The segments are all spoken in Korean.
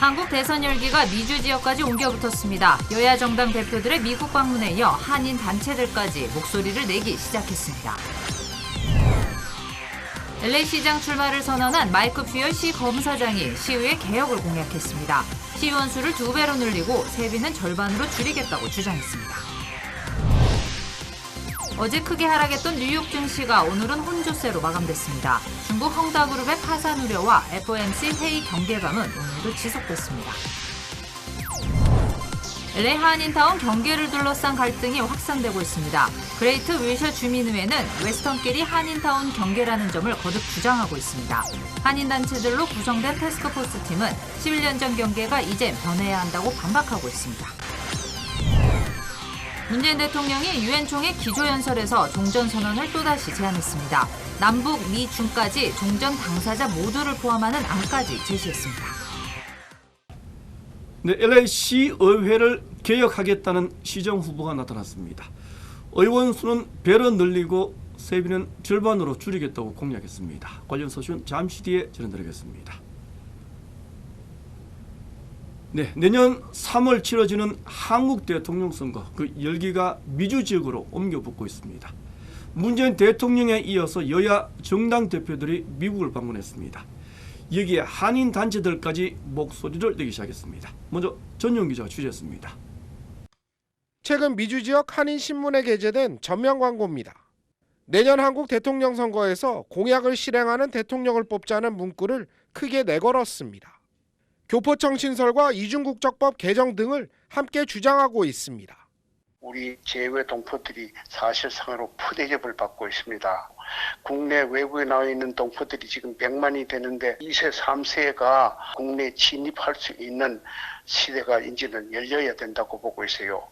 한국 대선 열기가 미주 지역까지 옮겨 붙었습니다. 여야 정당 대표들의 미국 방문에 이어 한인 단체들까지 목소리를 내기 시작했습니다. LA시장 출마를 선언한 마이크 퓨어 시 검사장이 시의회 개혁을 공약했습니다. 시의원 수를 2배로 늘리고 세비는 절반으로 줄이겠다고 주장했습니다. 어제 크게 하락했던 뉴욕 증시가 오늘은 혼조세로 마감됐습니다. 중국 헝다그룹의 파산 우려와 FOMC 회의 경계감은 오늘도 지속됐습니다. LA 한인타운 경계를 둘러싼 갈등이 확산되고 있습니다. 그레이트 윌셔 주민의회는 웨스턴끼리 한인타운 경계라는 점을 거듭 주장하고 있습니다. 한인단체들로 구성된 태스크포스 팀은 11년 전 경계가 이제 변해야 한다고 반박하고 있습니다. 문재인 대통령이 유엔 총회 기조연설에서 종전선언을 또다시 제안했습니다. 남북, 미, 중까지 종전 당사자 모두를 포함하는 안까지 제시했습니다. 네, LA 시의회를 개혁하겠다는 시정 후보가 나타났습니다. 의원 수는 배로 늘리고 세비는 절반으로 줄이겠다고 공약했습니다. 관련 소식은 잠시 뒤에 전해드리겠습니다. 네, 내년 3월 치러지는 한국 대통령 선거, 그 열기가 미주 지역으로 옮겨 붙고 있습니다. 문재인 대통령에 이어서 여야 정당 대표들이 미국을 방문했습니다. 여기에 한인 단체들까지 목소리를 내기 시작했습니다. 먼저 전용 기자가 취재했습니다. 최근 미주 지역 한인 신문에 게재된 전면 광고입니다. 내년 한국 대통령 선거에서 공약을 실행하는 대통령을 뽑자는 문구를 크게 내걸었습니다. 교포청 신설과 이중국적법 개정 등을 함께 주장하고 있습니다. 우리 제외 동포들이 사실상으로 푸대접을 받고 있습니다. 국내 외부에 나와 있는 동포들이 지금 100만이 되는데 2세, 3세가 국내에 진입할 수 있는 시대가 이제는 열려야 된다고 보고 있어요.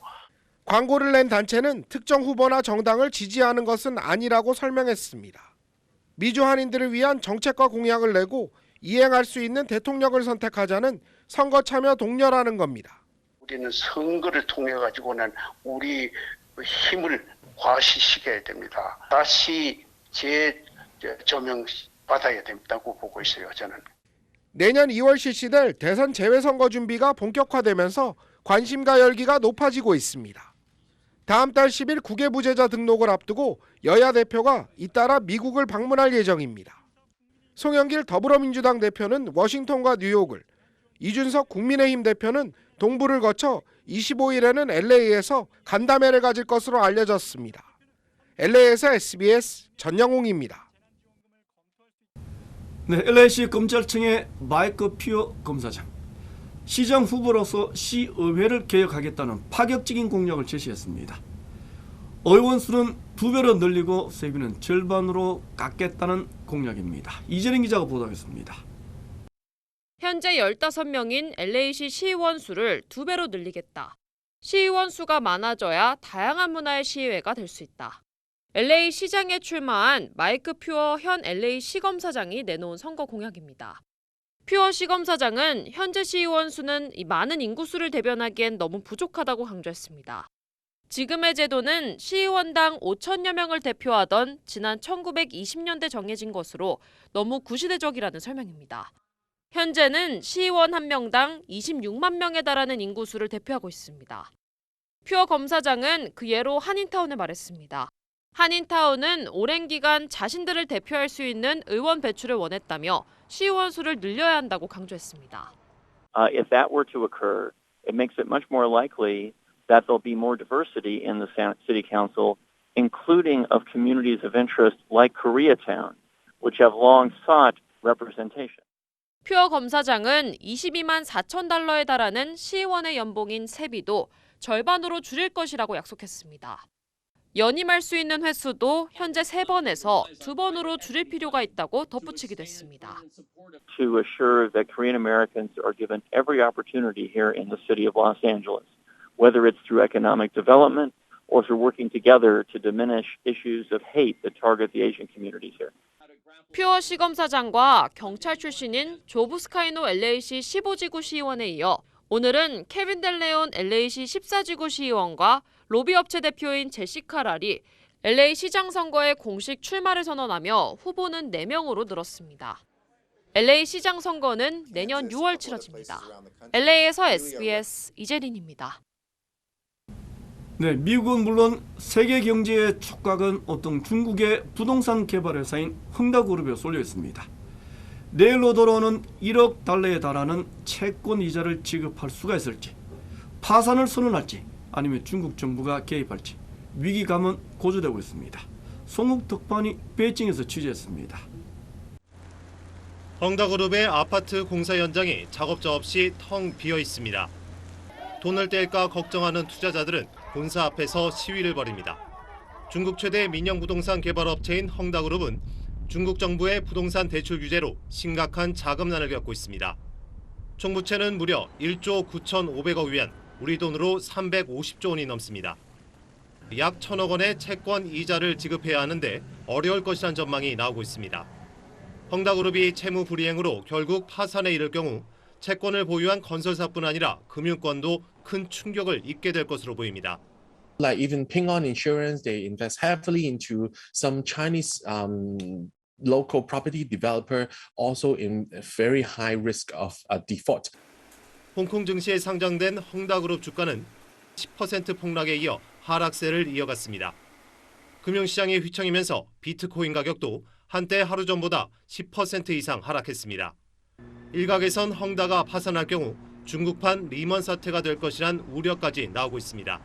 광고를 낸 단체는 특정 후보나 정당을 지지하는 것은 아니라고 설명했습니다. 미주 한인들을 위한 정책과 공약을 내고 이행할 수 있는 대통령을 선택하자는 선거 참여 독려라는 겁니다. 우리는 선거를 통해 가지고는 우리 힘을 과시시켜야 됩니다. 다시 재조명 받아야 된다고 보고 있어요, 저는. 내년 2월 실시될 대선 재외선거 준비가 본격화되면서 관심과 열기가 높아지고 있습니다. 다음 달 10일 국외 부재자 등록을 앞두고 여야 대표가 잇따라 미국을 방문할 예정입니다. 송영길 더불어민주당 대표는 워싱턴과 뉴욕을, 이준석 국민의힘 대표는 동부를 거쳐 25일에는 LA에서 간담회를 가질 것으로 알려졌습니다. LA에서 SBS 전영웅입니다. 네, LA시 검찰청의 마이크 퓨어 검사장. 시장 후보로서 시의회를 개혁하겠다는 파격적인 공약을 제시했습니다. 의원 수는 2배로 늘리고 세비는 절반으로 깎겠다는 공약입니다. 이재린 기자가 보도하겠습니다. 현재 15명인 LA시 시의원 수를 2배로 늘리겠다. 시의원 수가 많아져야 다양한 문화의 시의회가 될 수 있다. LA 시장에 출마한 마이크 퓨어 현 LA 시검사장이 내놓은 선거 공약입니다. 퓨어 시검사장은 현재 시의원 수는 이 많은 인구수를 대변하기엔 너무 부족하다고 강조했습니다. 지금의 제도는 시의원당 5천여 명을 대표하던 지난 1920년대 정해진 것으로 너무 구시대적이라는 설명입니다. 현재는 시의원 1명당 26만 명에 달하는 인구수를 대표하고 있습니다. 퓨어 검사장은 그 예로 한인타운에 말했습니다. 한인타운은 오랜 기간 자신들을 대표할 수 있는 의원 배출을 원했다며 시의원 수를 늘려야 한다고 강조했습니다. If that were to occur, it makes it much more likely that there'll be more diversity in the city council, including of communities of interest like Koreatown, which have long sought representation. 퓨어 검사장은 22만 4천 달러에 달하는 시의원의 연봉인 세비도 절반으로 줄일 것이라고 약속했습니다. 연임할 수 있는 횟수도 현재 3번에서 2번으로 줄일 필요가 있다고 덧붙이기도 했습니다. To assure that Korean Americans are given every opportunity here in the city of Los Angeles, whether it's through economic development or through working together to diminish issues of hate that target the Asian communities here. 퓨어 시검사장과 경찰 출신인 조브 스카이노 LA시 15지구 시의원에 이어 오늘은 케빈 델레온 LA시 14지구 시의원과 로비업체 대표인 제시카 랄이 LA 시장 선거에 공식 출마를 선언하며 후보는 4명으로 늘었습니다. LA 시장 선거는 내년 6월 치러집니다. LA에서 SBS 이재린입니다. 네, 미국은 물론 세계 경제의 촉각은 어떤 중국의 부동산 개발 회사인 흥다그룹에 쏠려 있습니다. 내일로 돌아오는 1억 달러에 달하는 채권 이자를 지급할 수가 있을지, 파산을 선언할지, 아니면 중국 정부가 개입할지 위기감은 고조되고 있습니다. 송욱 특파원이 베이징에서 취재했습니다. 헝다그룹의 아파트 공사 현장이 작업자 없이 텅 비어 있습니다. 돈을 뗄까 걱정하는 투자자들은 본사 앞에서 시위를 벌입니다. 중국 최대 민영 부동산 개발 업체인 헝다그룹은 중국 정부의 부동산 대출 규제로 심각한 자금난을 겪고 있습니다. 총 부채는 무려 1조 9,500억 위안, 우리 돈으로 350조 원이 넘습니다. 약 1,000억 원의 채권 이자를 지급해야 하는데 어려울 것이란 전망이 나오고 있습니다. 헝다그룹이 채무 불이행으로 결국 파산에 이를 경우 채권을 보유한 건설사뿐 아니라 금융권도 큰 충격을 입게 될 것으로 보입니다. Like even Ping An Insurance, they invest heavily into some Chinese local property developer, also in very high risk of default. 홍콩 증시에 상장된 헝다그룹 주가는 10% 폭락에 이어 하락세를 이어갔습니다. 금융시장이 휘청이면서 비트코인 가격도 한때 하루 전보다 10% 이상 하락했습니다. 일각에선 헝다가 파산할 경우 중국판 리먼 사태가 될 것이란 우려까지 나오고 있습니다.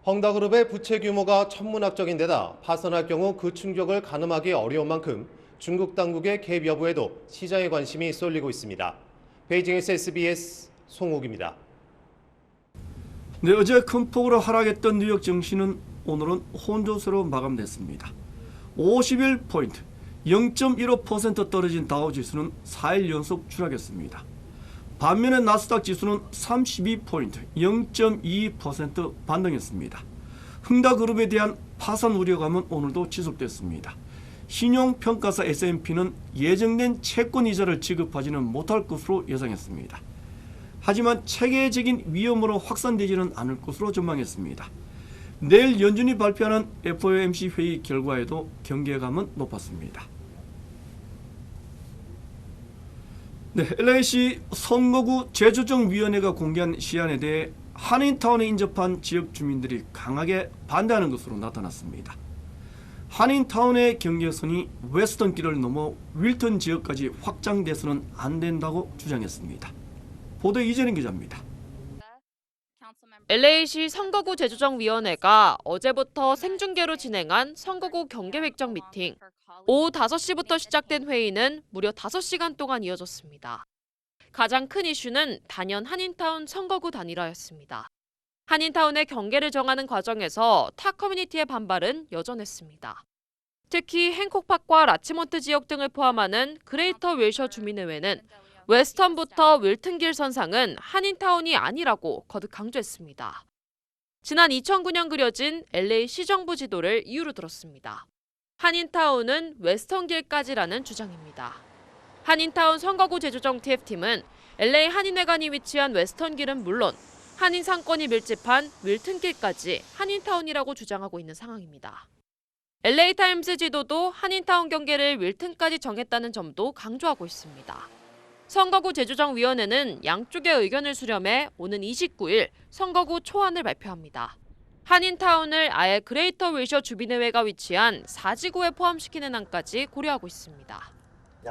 헝다그룹의 부채 규모가 천문학적인 데다 파산할 경우 그 충격을 가늠하기 어려운 만큼 중국 당국의 개입 여부에도 시장의 관심이 쏠리고 있습니다. 베이징에서 SBS 송욱입니다. 네, 어제 큰 폭으로 하락했던 뉴욕 증시는 오늘은 혼조세로 마감됐습니다. 51포인트, 0.15% 떨어진 다우지수는 4일 연속 추락했습니다. 반면에 나스닥 지수는 32포인트, 0.22% 반등했습니다. 흥다그룹에 대한 파산 우려감은 오늘도 지속됐습니다. 신용평가사 S&P는 예정된 채권 이자를 지급하지는 못할 것으로 예상했습니다. 하지만 체계적인 위험으로 확산되지는 않을 것으로 전망했습니다. 내일 연준이 발표하는 FOMC 회의 결과에도 경계감은 높았습니다. 네, LA시 선거구 재조정위원회가 공개한 시안에 대해 한인타운에 인접한 지역 주민들이 강하게 반대하는 것으로 나타났습니다. 한인타운의 경계선이 웨스턴길을 넘어 윌턴 지역까지 확장돼서는 안 된다고 주장했습니다. 보도 이재린 기자입니다. LA시 선거구 재조정위원회가 어제부터 생중계로 진행한 선거구 경계 획정 미팅. 오후 5시부터 시작된 회의는 무려 5시간 동안 이어졌습니다. 가장 큰 이슈는 단연 한인타운 선거구 단일화였습니다. 한인타운의 경계를 정하는 과정에서 타 커뮤니티의 반발은 여전했습니다. 특히 행콕파크와 라치몬트 지역 등을 포함하는 그레이터 윌셔 주민의회는 웨스턴부터 윌튼길 선상은 한인타운이 아니라고 거듭 강조했습니다. 지난 2009년 그려진 LA 시정부 지도를 이유로 들었습니다. 한인타운은 웨스턴길까지라는 주장입니다. 한인타운 선거구 재조정 TF팀은 LA 한인회관이 위치한 웨스턴길은 물론 한인 상권이 밀집한 윌튼길까지 한인타운이라고 주장하고 있는 상황입니다. LA타임스 지도도 한인타운 경계를 윌튼까지 정했다는 점도 강조하고 있습니다. 선거구 재조정위원회는 양쪽의 의견을 수렴해 오는 29일 선거구 초안을 발표합니다. 한인타운을 아예 그레이터 윌셔 주민의회가 위치한 4지구에 포함시키는 안까지 고려하고 있습니다.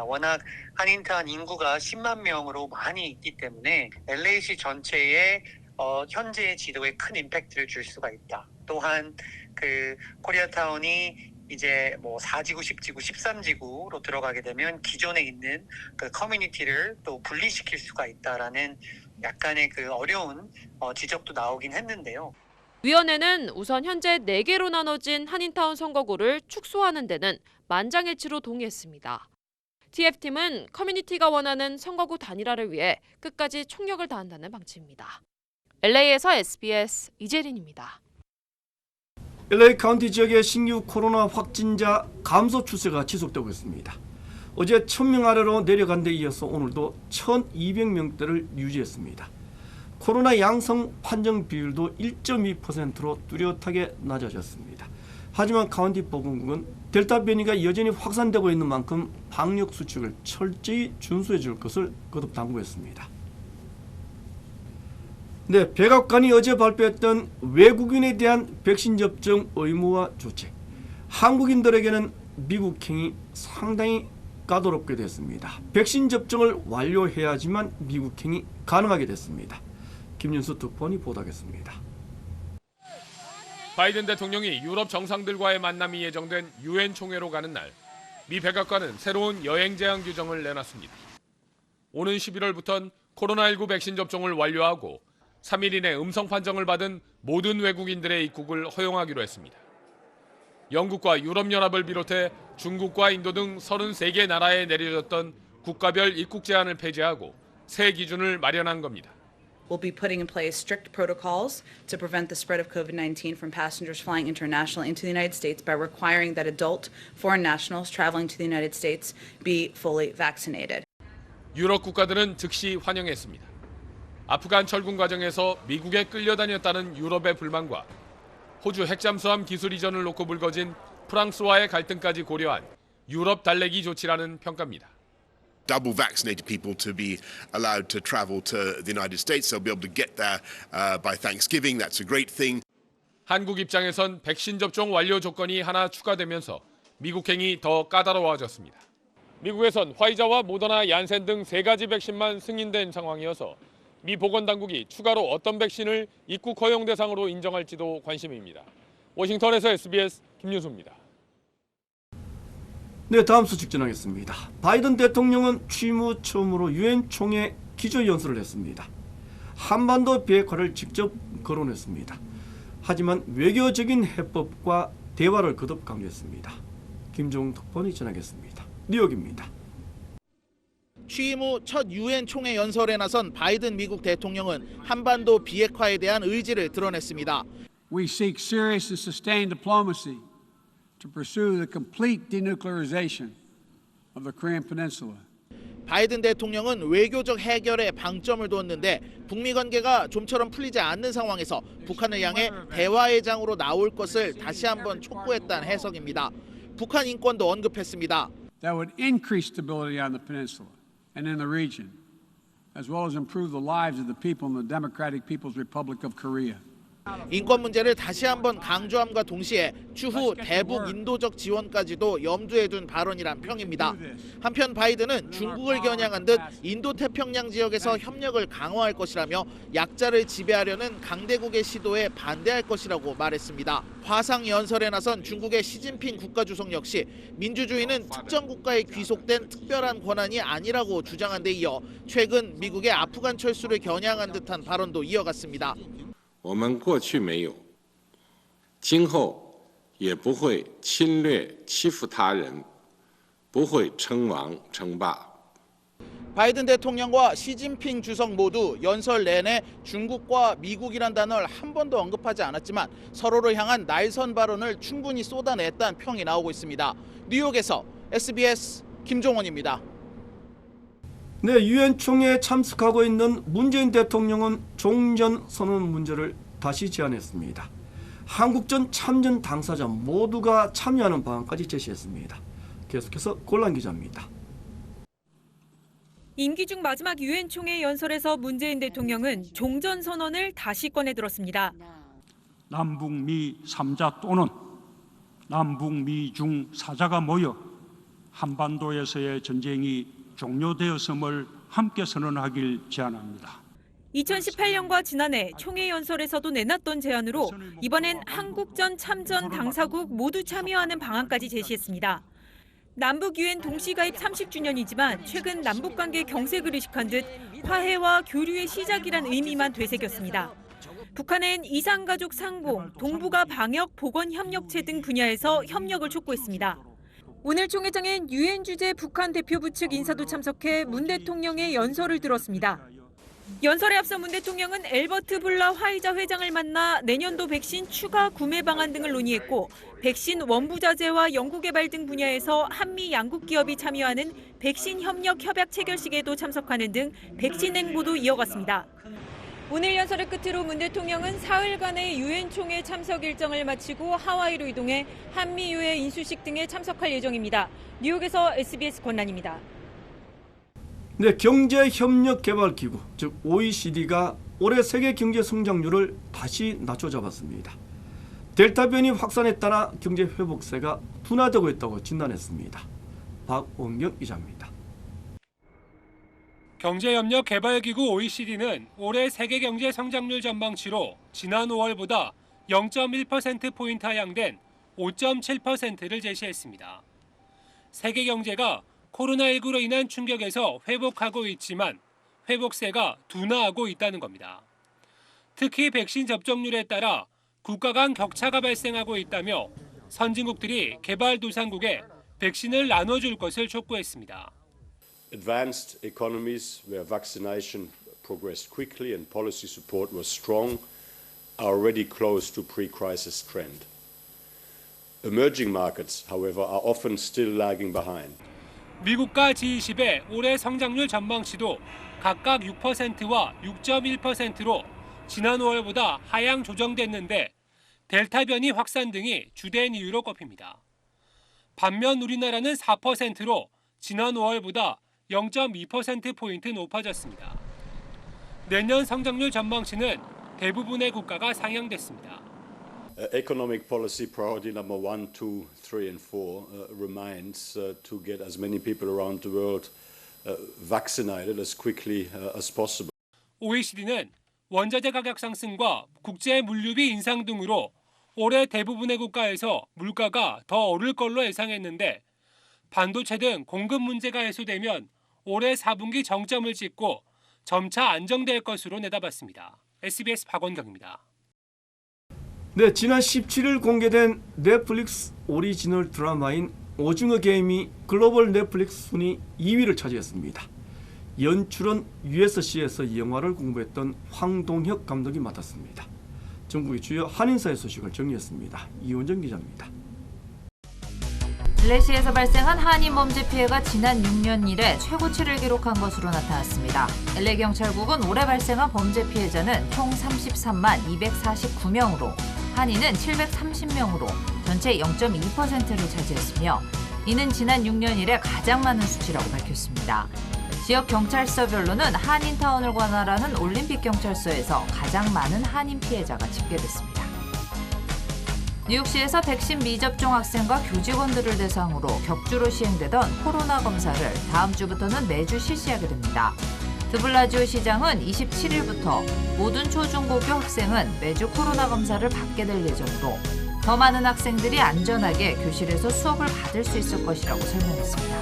워낙 한인타운 인구가 10만 명으로 많이 있기 때문에 LA시 전체의 현재의 지도에 큰 임팩트를 줄 수가 있다. 또한 그 코리아타운이 이제 4지구, 10지구, 13지구로 들어가게 되면 기존에 있는 그 커뮤니티를 또 분리시킬 수가 있다라는 약간의 그 어려운 지적도 나오긴 했는데요. 위원회는 우선 현재 4개로 나눠진 한인타운 선거구를 축소하는 데는 만장일치로 동의했습니다. TF팀은 커뮤니티가 원하는 선거구 단일화를 위해 끝까지 총력을 다한다는 방침입니다. LA에서 SBS 이재린입니다. LA 카운티 지역의 신규 코로나 확진자 감소 추세가 지속되고 있습니다. 어제 1000명 아래로 내려간 데 이어서 오늘도 1200명대를 유지했습니다. 코로나 양성 판정 비율도 1.2%로 뚜렷하게 낮아졌습니다. 하지만 카운티 보건국은 델타 변이가 여전히 확산되고 있는 만큼 방역 수칙을 철저히 준수해 줄 것을 거듭 당부했습니다. 네, 백악관이 어제 발표했던 외국인에 대한 백신 접종 의무화 조치. 한국인들에게는 미국행이 상당히 까다롭게 됐습니다. 백신 접종을 완료해야지만 미국행이 가능하게 됐습니다. 김윤수 특파원이 보도하겠습니다. 바이든 대통령이 유럽 정상들과의 만남이 예정된 유엔 총회로 가는 날, 미 백악관은 새로운 여행 제한 규정을 내놨습니다. 오는 11월부터는 코로나19 백신 접종을 완료하고 3일 이내 음성 판정을 받은 모든 외국인들의 입국을 허용하기로 했습니다. 영국과 유럽연합을 비롯해 중국과 인도 등 33개 나라에 내려졌던 국가별 입국 제한을 폐지하고 새 기준을 마련한 겁니다. We'll be putting in place strict protocols to prevent the spread of COVID-19 from passengers flying internationally into the United States by requiring that adult foreign nationals traveling to the United States be fully vaccinated. 유럽 국가들은 즉시 환영했습니다. 아프간 철군 과정에서 미국에 끌려다녔다는 유럽의 불만과 호주 핵잠수함 기술 이전을 놓고 불거진 프랑스와의 갈등까지 고려한 유럽 달래기 조치라는 평가입니다. Double vaccinated people to be allowed to travel to the United States. They'll be able to get there by Thanksgiving. That's a great thing. 한국 입장에선 백신 접종 완료 조건이 하나 추가되면서 미국행이 더 까다로워졌습니다. 미국에선 화이자와 모더나, 얀센 등 3가지 백신만 승인된 상황이어서 미 보건당국이 추가로 어떤 백신을 입국 허용 대상으로 인정할지도 관심입니다. 워싱턴에서 SBS 김윤수입니다. 네, 다음 소식 전하겠습니다. 바이든 대통령은 취임 후 처음으로 유엔 총회 기조연설을 했습니다. 한반도 비핵화를 직접 거론했습니다. 하지만 외교적인 해법과 대화를 거듭 강조했습니다. 김종웅 특파원이 전하겠습니다. 뉴욕입니다. 취임 후 첫 유엔 총회 연설에 나선 바이든 미국 대통령은 한반도 비핵화에 대한 의지를 드러냈습니다. We seek serious and sustained diplomacy to pursue the complete denuclearization of the Korean Peninsula. 바이든 대통령은 외교적 해결에 방점을 두었는데 북미 관계가 좀처럼 풀리지 않는 상황에서 북한을 향해 대화의 장으로 나올 것을 다시 한번 촉구했다는 해석입니다. 북한 인권도 언급했습니다. That would increase stability on the peninsula and in the region, as well as improve the lives of the people in the Democratic People's Republic of Korea. 인권 문제를 다시 한번 강조함과 동시에 추후 대북 인도적 지원까지도 염두에 둔 발언이란 평입니다. 한편 바이든은 중국을 겨냥한 듯 인도태평양 지역에서 협력을 강화할 것이라며 약자를 지배하려는 강대국의 시도에 반대할 것이라고 말했습니다. 화상 연설에 나선 중국의 시진핑 국가주석 역시 민주주의는 특정 국가에 귀속된 특별한 권한이 아니라고 주장한 데 이어 최근 미국의 아프간 철수를 겨냥한 듯한 발언도 이어갔습니다. 我们过去没有，今后也不会侵略欺负他人，不会称王称霸。 바이든 대통령과 시진핑 주석 모두 연설 내내 중국과 미국이란 단어를 한 번도 언급하지 않았지만 서로를 향한 날선 발언을 충분히 쏟아냈다는 평이 나오고 있습니다. 뉴욕에서 SBS 김종원입니다. 네, 유엔 총회에 참석하고 있는 문재인 대통령은 종전 선언 문제를 다시 제안했습니다. 한국전 참전 당사자 모두가 참여하는 방안까지 제시했습니다. 계속해서 골란 기자입니다. 임기 중 마지막 유엔 총회 연설에서 문재인 대통령은 종전 선언을 다시 꺼내들었습니다. 남북미 3자 또는 남북미 중 4자가 모여 한반도에서의 전쟁이 종료되었음을 함께 선언하길 제안합니다. 2018년과 지난해 총회 연설에서도 내놨던 제안으로 이번엔 한국전 참전 당사국 모두 참여하는 방안까지 제시했습니다. 남북 유엔 동시 가입 30주년이지만 최근 남북 관계 경색을 의식한 듯 화해와 교류의 시작이란 의미만 되새겼습니다. 북한은 이산가족 상봉, 동북아 방역 보건 협력체 등 분야에서 협력을 촉구했습니다. 오늘 총회장엔 유엔 주재 북한 대표부 측 인사도 참석해 문 대통령의 연설을 들었습니다. 연설에 앞서 문 대통령은 엘버트 불라 화이자 회장을 만나 내년도 백신 추가 구매 방안 등을 논의했고 백신 원부자재와 연구개발 등 분야에서 한미 양국 기업이 참여하는 백신 협력 협약 체결식에도 참석하는 등 백신 행보도 이어갔습니다. 오늘 연설을 끝으로 문 대통령은 사흘간의 유엔 총회 참석 일정을 마치고 하와이로 이동해 한미유회 인수식 등에 참석할 예정입니다. 뉴욕에서 SBS 권란입니다. 네, 경제협력개발기구, 즉 OECD가 올해 세계 경제 성장률을 다시 낮춰잡았습니다. 델타 변이 확산에 따라 경제 회복세가 둔화되고 있다고 진단했습니다. 박원경 기자입니다. 경제협력개발기구 OECD는 올해 세계 경제 성장률 전망치로 지난 5월보다 0.1%포인트 하향된 5.7%를 제시했습니다. 세계 경제가 코로나19로 인한 충격에서 회복하고 있지만 회복세가 둔화하고 있다는 겁니다. 특히 백신 접종률에 따라 국가 간 격차가 발생하고 있다며 선진국들이 개발도상국에 백신을 나눠줄 것을 촉구했습니다. Advanced economies where vaccination progressed quickly and policy support was strong are already close to pre-crisis trend. Emerging markets, however, are often still lagging behind. 미국과 G20의 올해 성장률 전망치도 각각 6%와 6.1%로 지난 5월보다 하향 조정됐는데 델타 변이 확산 등이 주된 이유로 꼽힙니다. 반면 우리나라는 4%로 지난 5월보다 0.2%포인트 높아졌습니다. 내년 성장률 전망치는 대부분의 국가가 상향됐습니다. Economic policy priority number 1, 2, 3 and 4 remains to get as many people around the world vaccinated as quickly as possible. OECD는 원자재 가격 상승과 국제 물류비 인상 등으로 올해 대부분의 국가에서 물가가 더 오를 걸로 예상했는데 반도체 등 공급 문제가 해소되면 올해 4분기 정점을 찍고 점차 안정될 것으로 내다봤습니다. SBS 박원경입니다. 네, 지난 17일 공개된 넷플릭스 오리지널 드라마인 오징어 게임이 글로벌 넷플릭스 순위 2위를 차지했습니다. 연출은 USC에서 영화를 공부했던 황동혁 감독이 맡았습니다. 전국의 주요 한인사회 소식을 정리했습니다. 이원정 기자입니다. 실내시에서 발생한 한인 범죄 피해가 지난 6년 이래 최고치를 기록한 것으로 나타났습니다. LA경찰국은 올해 발생한 범죄 피해자는 총 33만 249명으로 한인은 730명으로 전체 0.2%를 차지했으며 이는 지난 6년 이래 가장 많은 수치라고 밝혔습니다. 지역 경찰서별로는 한인타운을 관할하는 올림픽경찰서에서 가장 많은 한인 피해자가 집계됐습니다. 뉴욕시에서 백신 미접종 학생과 교직원들을 대상으로 격주로 시행되던 코로나 검사를 다음 주부터는 매주 실시하게 됩니다. 드블라지오 시장은 27일부터 모든 초중고교 학생은 매주 코로나 검사를 받게 될 예정으로 더 많은 학생들이 안전하게 교실에서 수업을 받을 수 있을 것이라고 설명했습니다.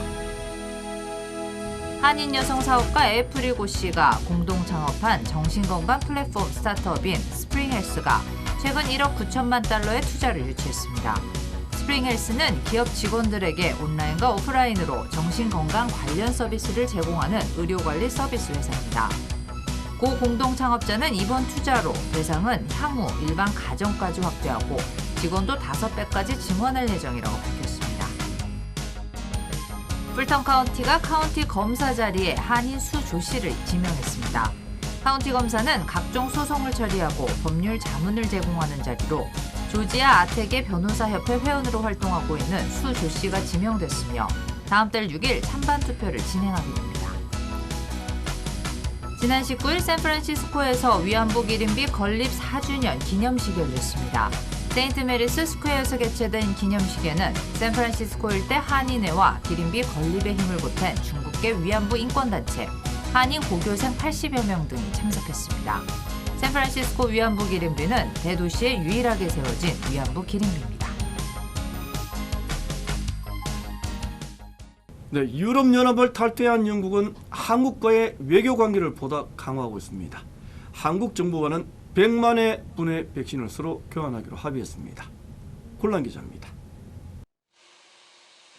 한인 여성 사업가 에프리고 씨가 공동 창업한 정신건강 플랫폼 스타트업인 스프링헬스가 최근 1억 9천만 달러의 투자를 유치했습니다. 스프링헬스는 기업 직원들에게 온라인과 오프라인으로 정신건강 관련 서비스를 제공하는 의료관리 서비스 회사입니다. 고 공동 창업자는 이번 투자로 대상은 향후 일반 가정까지 확대하고 직원도 5배까지 증원할 예정이라고 밝혔습니다. 풀턴 카운티가 카운티 검사 자리에 한인 수조 씨를 지명했습니다. 카운티 검사는 각종 소송을 처리하고 법률 자문을 제공하는 자리로 조지아 아텍의 변호사협회 회원으로 활동하고 있는 수조 씨가 지명됐으며 다음 달 6일 찬반 투표를 진행하게 됩니다. 지난 19일 샌프란시스코에서 위안부 기린비 건립 4주년 기념식이 열렸습니다. 세인트 메리스 스퀘어에서 개최된 기념식에는 샌프란시스코 일대 한인회와 기린비 건립에 힘을 보탠 중국계 위안부 인권단체, 한인 고교생 80여 명 등이 참석했습니다. 샌프란시스코 위안부 기린비는 대도시에 유일하게 세워진 위안부 기린비입니다. 네, 유럽연합을 탈퇴한 영국은 한국과의 외교 관계를 보다 강화하고 있습니다. 한국 정부와는 100만회 분의 백신을 서로 교환하기로 합의했습니다. 곤란 기자입니다.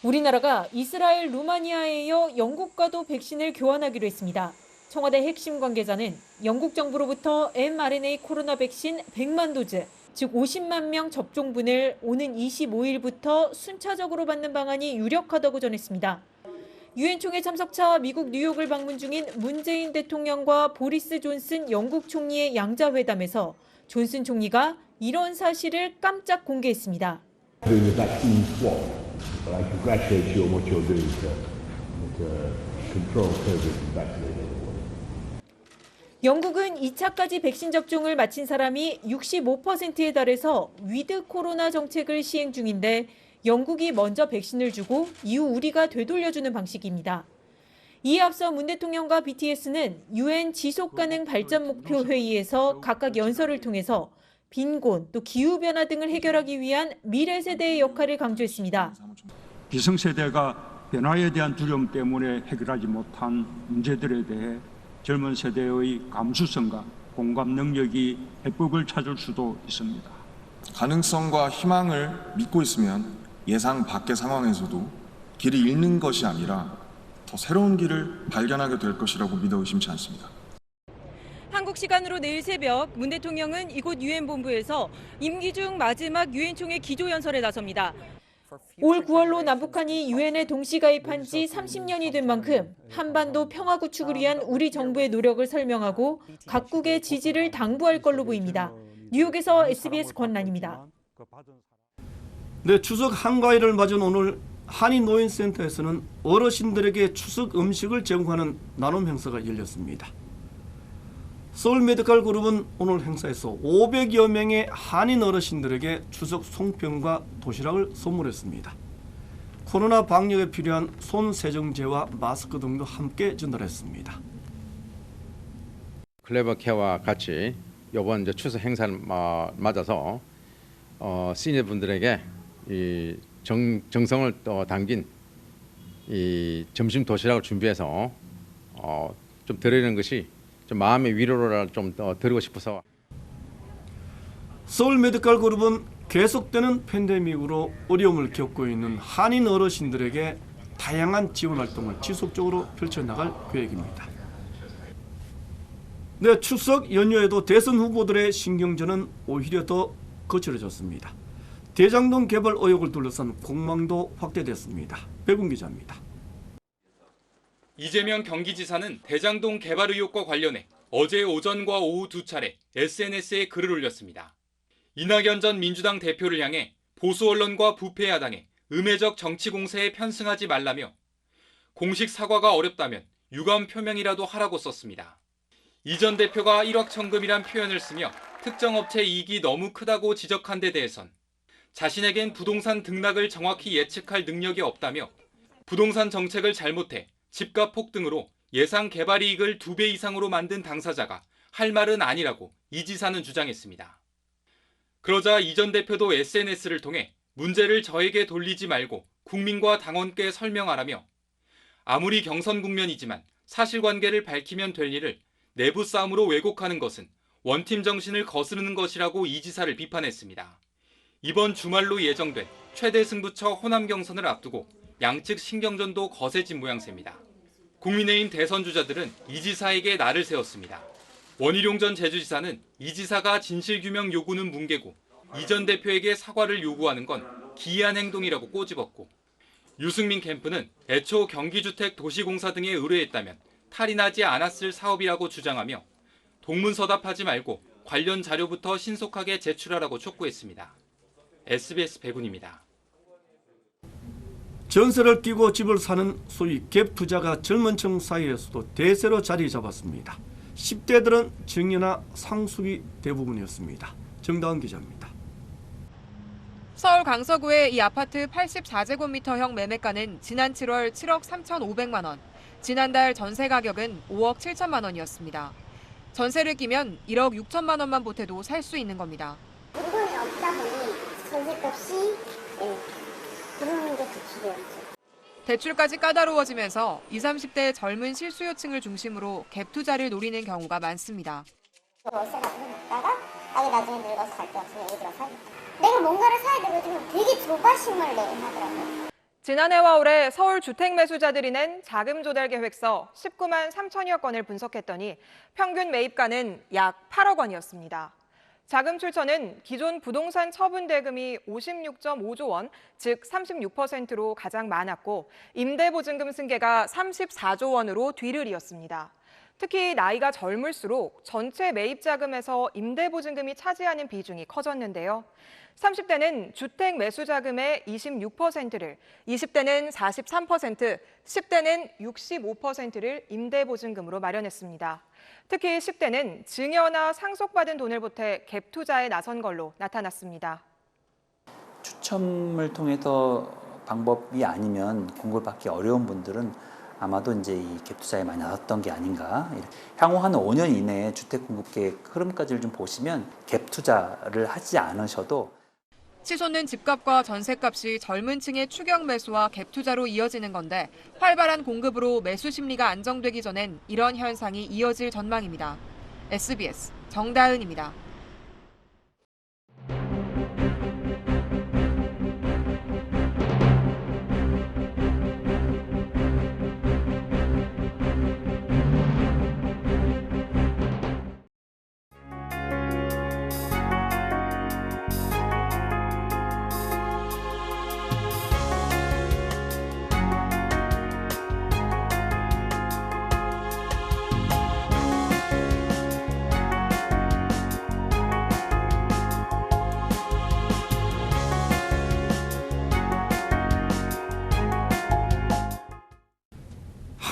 우리나라가 이스라엘, 루마니아에 이어 영국과도 백신을 교환하기로 했습니다. 청와대 핵심 관계자는 영국 정부로부터 mRNA 코로나 백신 100만 도즈, 즉 50만 명 접종분을 오는 25일부터 순차적으로 받는 방안이 유력하다고 전했습니다. 유엔 총회 참석차 미국 뉴욕을 방문 중인 문재인 대통령과 보리스 존슨 영국 총리의 양자회담에서 존슨 총리가 이런 사실을 깜짝 공개했습니다. 영국은 2차까지 백신 접종을 마친 사람이 65%에 달해서 위드 코로나 정책을 시행 중인데 영국이 먼저 백신을 주고 이후 우리가 되돌려주는 방식입니다. 이에 앞서 문 대통령과 BTS는 유엔 지속가능 발전 목표 회의에서 각각 연설을 통해서 빈곤, 또 기후변화 등을 해결하기 위한 미래 세대의 역할을 강조했습니다. 기성세대가 변화에 대한 두려움 때문에 해결하지 못한 문제들에 대해 젊은 세대의 감수성과 공감 능력이 해법을 찾을 수도 있습니다. 가능성과 희망을 믿고 있으면 예상 밖의 상황에서도 길을 잃는 것이 아니라 더 새로운 길을 발견하게 될 것이라고 믿어 의심치 않습니다. 한국 시간으로 내일 새벽 문 대통령은 이곳 유엔 본부에서 임기 중 마지막 유엔 총회 기조연설에 나섭니다. 올 9월로 남북한이 유엔에 동시 가입한 지 30년이 된 만큼 한반도 평화 구축을 위한 우리 정부의 노력을 설명하고 각국의 지지를 당부할 걸로 보입니다. 뉴욕에서 SBS 권란입니다. 네, 추석 한가위를 맞은 오늘 한인노인센터에서는 어르신들에게 추석 음식을 제공하는 나눔 행사가 열렸습니다. 서울 메디컬 그룹은 오늘 행사에서 500여 명의 한인 어르신들에게 추석 송편과 도시락을 선물했습니다. 코로나 방역에 필요한 손 세정제와 마스크 등도 함께 전달했습니다. 클레버케어와 같이 이번 추석 행사를 맞아서 시니어분들에게 이 정성을 담긴 이 점심 도시락을 준비해서 좀 드리는 것이 좀 마음의 위로를 좀 드리고 싶어서. 서울 메디컬 그룹은 계속되는 팬데믹으로 어려움을 겪고 있는 한인 어르신들에게 다양한 지원 활동을 지속적으로 펼쳐나갈 계획입니다. 네, 추석 연휴에도 대선 후보들의 신경전은 오히려 더 거칠어졌습니다. 대장동 개발 의혹을 둘러싼 공방도 확대됐습니다. 백운 기자입니다. 이재명 경기지사는 대장동 개발 의혹과 관련해 어제 오전과 오후 두 차례 SNS에 글을 올렸습니다. 이낙연 전 민주당 대표를 향해 보수 언론과 부패 야당에 음해적 정치 공세에 편승하지 말라며 공식 사과가 어렵다면 유감 표명이라도 하라고 썼습니다. 이 전 대표가 일확천금이란 표현을 쓰며 특정 업체 이익이 너무 크다고 지적한 데 대해선 자신에겐 부동산 등락을 정확히 예측할 능력이 없다며 부동산 정책을 잘못해 집값 폭등으로 예상 개발 이익을 2배 이상으로 만든 당사자가 할 말은 아니라고 이 지사는 주장했습니다. 그러자 이 전 대표도 SNS를 통해 문제를 저에게 돌리지 말고 국민과 당원께 설명하라며 아무리 경선 국면이지만 사실관계를 밝히면 될 일을 내부 싸움으로 왜곡하는 것은 원팀 정신을 거스르는 것이라고 이 지사를 비판했습니다. 이번 주말로 예정된 최대 승부처 호남 경선을 앞두고 양측 신경전도 거세진 모양새입니다. 국민의힘 대선 주자들은 이 지사에게 날을 세웠습니다. 원희룡 전 제주지사는 이 지사가 진실규명 요구는 뭉개고 이 전 대표에게 사과를 요구하는 건 기이한 행동이라고 꼬집었고, 유승민 캠프는 애초 경기주택 도시공사 등에 의뢰했다면 탈이 나지 않았을 사업이라고 주장하며 동문서답하지 말고 관련 자료부터 신속하게 제출하라고 촉구했습니다. SBS 백운입니다. 전세를 띄고 집을 사는 소위 갭 투자가 젊은 층 사이에서도 대세로 자리 잡았습니다. 10대들은 증여나 상속이 대부분이었습니다. 정다은 기자입니다. 서울 강서구의 이 아파트 84제곱미터형 매매가는 지난 7월 7억 3,500만 원, 지난달 전세 가격은 5억 7천만 원이었습니다. 전세를 끼면 1억 6천만 원만 보태도 살 수 있는 겁니다. 물건이 없다 보니 전세값이 부르는 게 부추되었죠. 대출까지 까다로워지면서 20, 30대 젊은 실수요층을 중심으로 갭 투자를 노리는 경우가 많습니다. 월세 같은 거 먹다가 나중에 늙어서 살 데 없으면 얘기 들어 사겠다. 내가 뭔가를 사야 되거든요. 되게 조바심을 하더라고요. 지난해와 올해 서울 주택 매수자들이 낸 자금 조달 계획서 19만 3천여 건을 분석했더니 평균 매입가는 약 8억 원이었습니다. 자금 출처는 기존 부동산 처분 대금이 56.5조 원, 즉 36%로 가장 많았고 임대보증금 승계가 34조 원으로 뒤를 이었습니다. 특히 나이가 젊을수록 전체 매입 자금에서 임대보증금이 차지하는 비중이 커졌는데요. 30대는 주택 매수 자금의 26%를, 20대는 43%, 10대는 65%를 임대보증금으로 마련했습니다. 특히 10대는 증여나 상속받은 돈을 보태 갭 투자에 나선 걸로 나타났습니다. 추첨을 통해서 방법이 아니면 공급을 받기 어려운 분들은 아마도 이제 이 갭 투자에 많이 나섰던 게 아닌가. 향후 한 5년 이내에 주택 공급 계획 흐름까지를 좀 보시면 갭 투자를 하지 않으셔도 치솟는 집값과 전셋값이 젊은 층의 추격 매수와 갭 투자로 이어지는 건데 활발한 공급으로 매수 심리가 안정되기 전엔 이런 현상이 이어질 전망입니다. SBS 정다은입니다.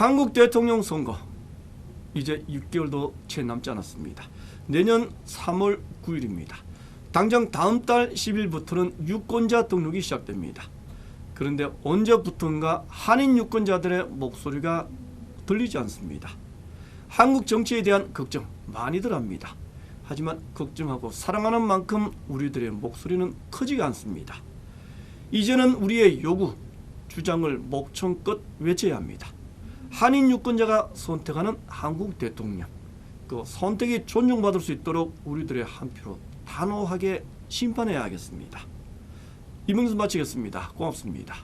한국 대통령 선거 이제 6개월도 채 남지 않았습니다. 내년 3월 9일입니다. 당장 다음 달 10일부터는 유권자 등록이 시작됩니다. 그런데 언제부턴가 한인 유권자들의 목소리가 들리지 않습니다. 한국 정치에 대한 걱정 많이들 합니다. 하지만 걱정하고 사랑하는 만큼 우리들의 목소리는 크지가 않습니다. 이제는 우리의 요구, 주장을 목청껏 외쳐야 합니다. 한인 유권자가 선택하는 한국 대통령, 그 선택이 존중받을 수 있도록 우리들의 한 표로 단호하게 심판해야 하겠습니다. 이명수 마치겠습니다. 고맙습니다.